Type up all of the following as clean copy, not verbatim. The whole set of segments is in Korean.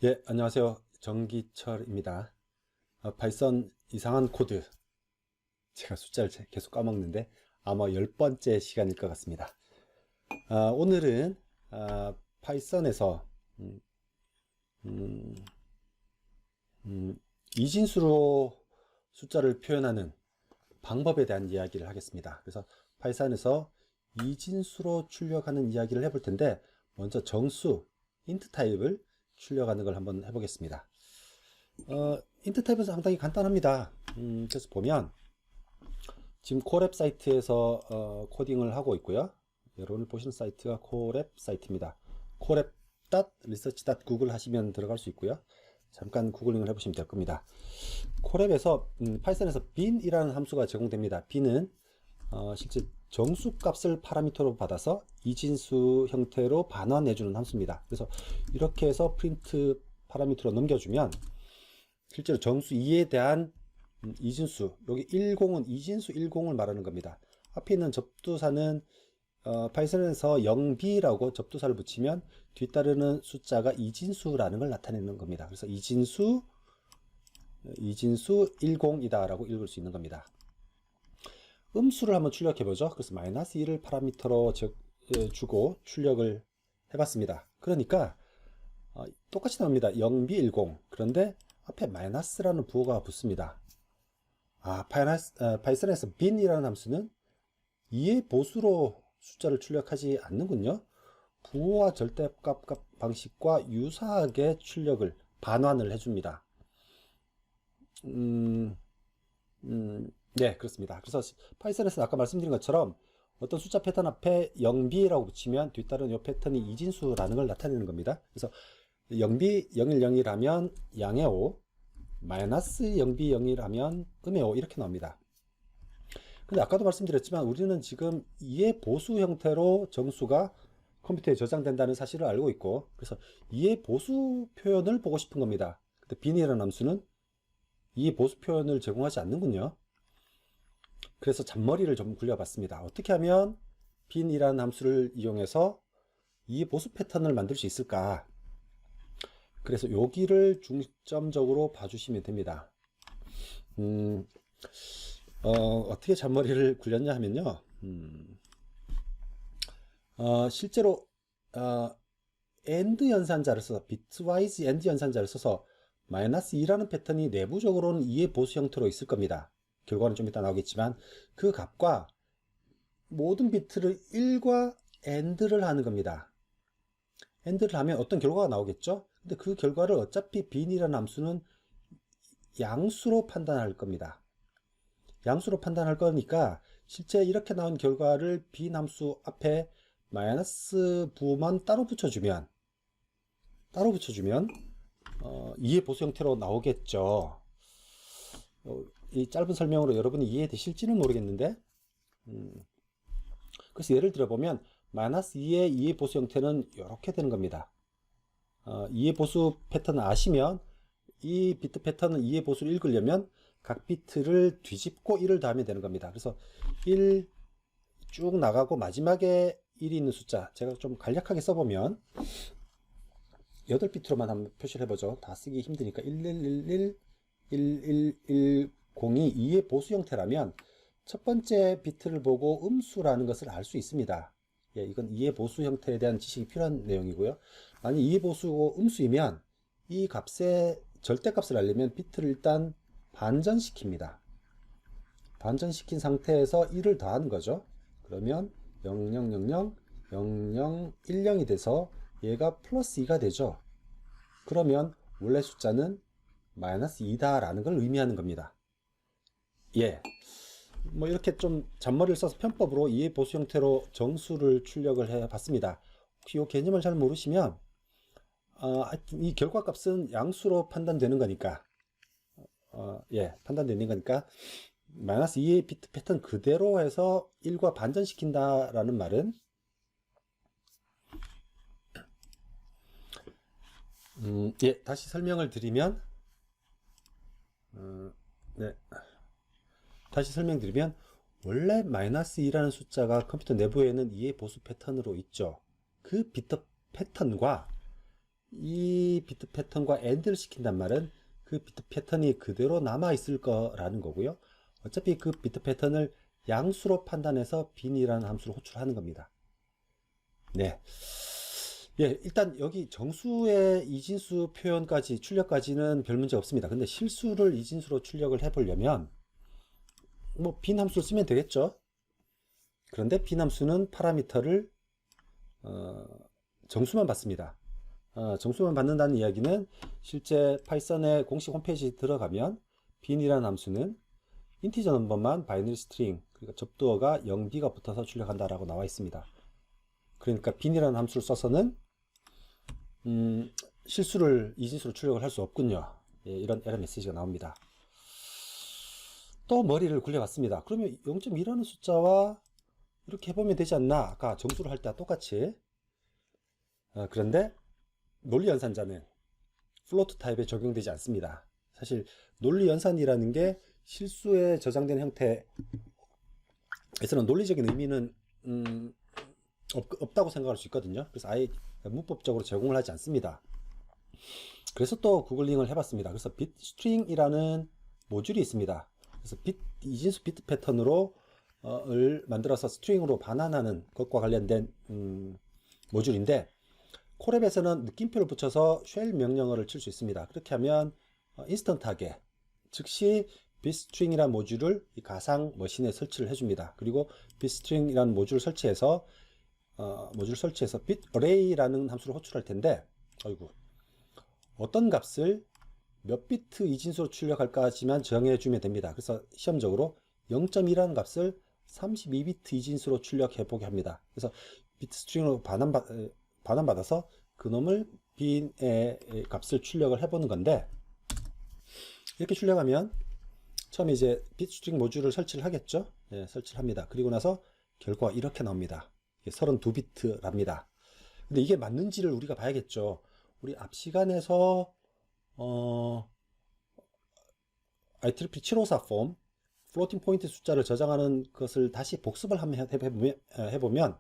예, 안녕하세요. 정기철입니다. 파이썬 이상한 코드. 제가 숫자를 계속 까먹는데 아마 10번째 시간일 것 같습니다. 오늘은 파이썬에서 음, 이진수로 숫자를 표현하는 방법에 대한 이야기를 하겠습니다. 그래서 파이썬에서 이진수로 출력하는 이야기를 해볼 텐데, 먼저 정수, int 타입을 출력하는 걸 한번 해보겠습니다. int 타입은 상당히 간단합니다. 그래서 보면 지금 콜앱 사이트에서 코딩을 하고 있고요. 여러분이 보시는 사이트가 콜앱 사이트입니다. 콜앱.research.google 하시면 들어갈 수 있고요. 잠깐 구글링을 해보시면 될 겁니다. 콜앱에서 파이썬에서 bin이라는 함수가 제공됩니다. bin은 실제 정수 값을 파라미터로 받아서 이진수 형태로 반환해주는 함수입니다. 그래서 이렇게 해서 프린트 파라미터로 넘겨주면 실제로 정수 2에 대한 이진수, 여기 10은 이진수 10을 말하는 겁니다. 앞에 있는 접두사는 파이썬에서 0b라고 접두사를 붙이면 뒤따르는 숫자가 이진수라는 걸 나타내는 겁니다. 그래서 이진수 10이다 라고 읽을 수 있는 겁니다. 음수를 한번 출력해 보죠. 그래서 마이너스 1을 파라미터로 주고 출력을 해봤습니다. 그러니까 똑같이 나옵니다. 0b10. 그런데 앞에 마이너스라는 부호가 붙습니다. 파이썬에서 bin이라는 함수는 2의 보수로 숫자를 출력하지 않는군요. 부호와 절대값 방식과 유사하게 출력을 반환을 해줍니다. 네, 그렇습니다. 그래서 파이썬에서 아까 말씀드린 것처럼 어떤 숫자 패턴 앞에 0b라고 붙이면 뒤따른 이 패턴이 이진수라는 걸 나타내는 겁니다. 그래서 0b 010이라면 양의 5, 마이너스 0b 0이라면 음의 5 이렇게 나옵니다. 근데 아까도 말씀드렸지만 우리는 지금 2의 보수 형태로 정수가 컴퓨터에 저장된다는 사실을 알고 있고, 그래서 2의 보수 표현을 보고 싶은 겁니다. 근데 bin이라는 함수는 2의 보수 표현을 제공하지 않는군요. 그래서 잔머리를 좀 굴려봤습니다. 어떻게 하면 bin이라는 함수를 이용해서 2의 보수 패턴을 만들 수 있을까? 그래서 여기를 중점적으로 봐주시면 됩니다. 어떻게 잔머리를 굴렸냐 하면요. 실제로 AND 연산자를 써서 bitwise AND 연산자를 써서 마이너스 2라는 패턴이 내부적으로는 2의 보수 형태로 있을 겁니다. 결과는 좀 이따 나오겠지만 그 값과 모든 비트를 1과 AND를 하는 겁니다. AND를 하면 어떤 결과가 나오겠죠? 근데 그 결과를 어차피 bin이라는 함수는 양수로 판단할 겁니다. 양수로 판단할 거니까 실제 이렇게 나온 결과를 bin 함수 앞에 마이너스 부호만 따로 붙여주면 2의 보수 형태로 나오겠죠. 이 짧은 설명으로 여러분이 이해되실지는 모르겠는데, 그래서 예를 들어보면 마이너스 2의 보수 형태는 이렇게 되는 겁니다. 2의 보수 패턴을 아시면 이 비트 패턴은 2의 보수를 읽으려면 각 비트를 뒤집고 1을 더하면 되는 겁니다. 그래서 1 쭉 나가고 마지막에 1이 있는 숫자, 제가 좀 간략하게 써보면 8비트로만 한번 표시를 해보죠. 다 쓰기 힘드니까 1111 1110이 2의 보수 형태라면 첫 번째 비트를 보고 음수라는 것을 알 수 있습니다. 예, 이건 2의 보수 형태에 대한 지식이 필요한 내용이고요. 만약 2의 보수고 음수이면 이 값의 절대값을 알려면 비트를 일단 반전시킵니다. 반전시킨 상태에서 1을 더하는 거죠. 그러면 0000 0010이 돼서 얘가 플러스 2가 되죠. 그러면 원래 숫자는 마이너스 2다 라는 걸 의미하는 겁니다. 예, 뭐 이렇게 좀 잔머리를 써서 편법으로 2의 보수 형태로 정수를 출력을 해 봤습니다. 혹시 이 개념을 잘 모르시면 하여튼 이 결과값은 양수로 판단되는 거니까 판단되는 거니까 마이너스 2의 비트 패턴 그대로 해서 1과 반전시킨다라는 말은 다시 설명을 드리면 다시 설명드리면 원래 마이너스 2라는 숫자가 컴퓨터 내부에는 2의 보수 패턴으로 있죠. 그 비트 패턴과 이 비트 패턴과 AND를 시킨단 말은 그 비트 패턴이 그대로 남아 있을 거라는 거고요. 어차피 그 비트 패턴을 양수로 판단해서 bin이라는 함수를 호출하는 겁니다. 네. 예, 일단 여기 정수의 이진수 표현까지, 출력까지는 별 문제 없습니다. 근데 실수를 이진수로 출력을 해보려면 뭐 bin 함수를 쓰면 되겠죠. 그런데 bin 함수는 파라미터를 정수만 받습니다. 정수만 받는다는 이야기는 실제 파이썬의 공식 홈페이지 들어가면 bin이라는 함수는 인티저 넘버만 바이너리 스트링, 그러니까 접두어가 0b가 붙어서 출력한다라고 나와 있습니다. 그러니까 bin이라는 함수를 써서는 실수를 이진수로 출력을 할 수 없군요. 예, 이런 에러 메시지가 나옵니다. 또 머리를 굴려봤습니다. 그러면 0.2라는 숫자와 이렇게 해보면 되지 않나? 아까 정수를 할 때와 똑같이. 그런데 논리 연산자는 플로트 타입에 적용되지 않습니다. 사실 논리 연산이라는 게 실수에 저장된 형태에서는 논리적인 의미는 없다고 생각할 수 있거든요. 그래서 아예 문법적으로 제공을 하지 않습니다. 그래서 또 구글링을 해봤습니다. 그래서 bitstring이라는 모듈이 있습니다. 그래서 이진수 비트 패턴으로 을 만들어서 스트링으로 반환하는 것과 관련된 모듈인데, 콜앱에서는 느낌표를 붙여서 쉘 명령어를 칠 수 있습니다. 그렇게 하면 인스턴트하게 즉시 bitstring이라는 모듈을 이 가상 머신에 설치를 해줍니다. 그리고 bitstring이라는 모듈을 설치해서 bitarray라는 함수를 호출할 텐데, 어이구, 어떤 값을 몇 비트 이진수로 출력할까지만 정해주면 됩니다. 그래서 시험적으로 0.2라는 값을 32비트 이진수로 출력해 보게 합니다. 그래서 비트 스트링으로 반환받아서 그놈을 bin의 값을 출력을 해보는 건데, 이렇게 출력하면 처음에 이제 비트 스트링 모듈을 설치를 하겠죠. 예, 설치를 합니다. 그리고 나서 결과가 이렇게 나옵니다. 32비트랍니다. 근데 이게 맞는지를 우리가 봐야겠죠. 우리 앞 시간에서 IEEE 754 폼 플로팅 포인트 숫자를 저장하는 것을 다시 복습을 한번 해보면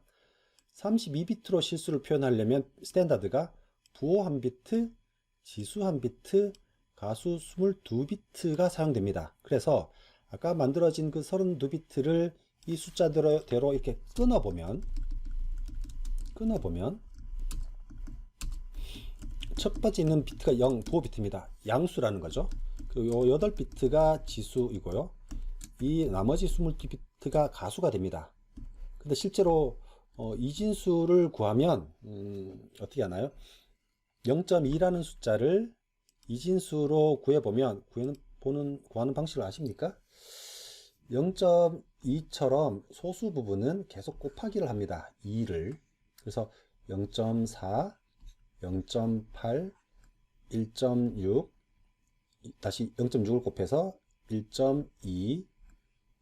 32비트로 실수를 표현하려면 스탠다드가 부호 1비트, 지수 1비트, 가수 22비트가 사용됩니다. 그래서 아까 만들어진 그 32비트를 이 숫자대로 이렇게 끊어보면 첫 번째 있는 비트가 0, 부호 비트입니다. 양수라는 거죠. 그리고 요 8비트가 지수이고요. 이 나머지 22비트가 가수가 됩니다. 근데 실제로 이진수를 구하면 어떻게 하나요? 0.2라는 숫자를 이진수로 구해보면 구하는 방식을 아십니까? 0.2처럼 소수 부분은 계속 곱하기를 합니다. 2를. 그래서 0.4, 0.8, 1.6, 다시 0.6을 곱해서 1.2,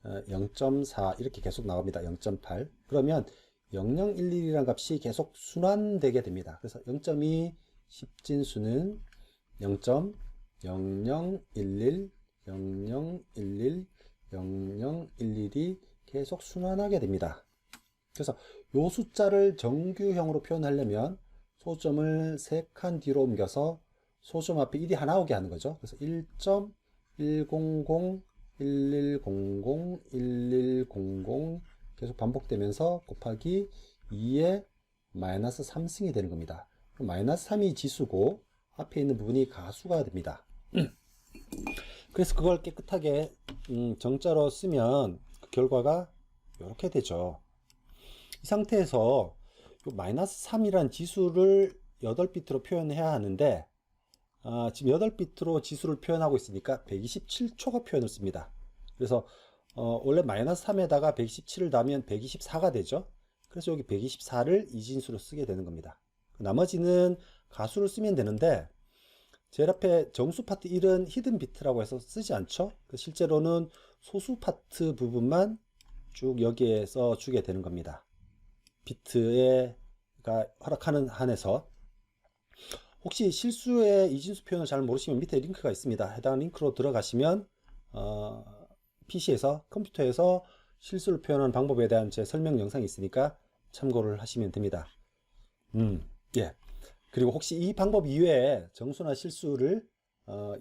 0.4 이렇게 계속 나옵니다. 0.8. 그러면 0011이라는 값이 계속 순환되게 됩니다. 그래서 0.2 십진수는 0.0011, 0011, 0011이 계속 순환하게 됩니다. 그래서 이 숫자를 정규형으로 표현하려면 소점을 3칸 뒤로 옮겨서 소점 앞에 1이 하나 오게 하는 거죠. 그래서 1.100, 1100, 1100 계속 반복되면서 곱하기 2의 마이너스 3승이 되는 겁니다. 마이너스 3이 지수고 앞에 있는 부분이 가수가 됩니다. 그래서 그걸 깨끗하게 정자로 쓰면 그 결과가 이렇게 되죠. 이 상태에서 마이너스 3이란 지수를 8비트로 표현해야 하는데 지금 8비트로 지수를 표현하고 있으니까 127초가 표현을 씁니다. 그래서 원래 마이너스 3에다가 127을 더하면 124가 되죠. 그래서 여기 124를 이진수로 쓰게 되는 겁니다. 나머지는 가수를 쓰면 되는데 제일 앞에 정수 파트 1은 히든 비트라고 해서 쓰지 않죠. 실제로는 소수 파트 부분만 쭉 여기에 써 주게 되는 겁니다. 비트가 허락하는 한에서. 혹시 실수의 이진수 표현을 잘 모르시면 밑에 링크가 있습니다. 해당 링크로 들어가시면 PC에서, 컴퓨터에서 실수를 표현하는 방법에 대한 제 설명 영상이 있으니까 참고를 하시면 됩니다. 예. 그리고 혹시 이 방법 이외에 정수나 실수를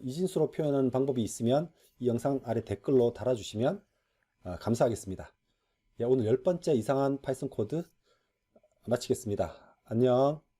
이진수로 표현하는 방법이 있으면 이 영상 아래 댓글로 달아주시면 감사하겠습니다. 예, 오늘 10번째 이상한 파이썬 코드 마치겠습니다. 안녕.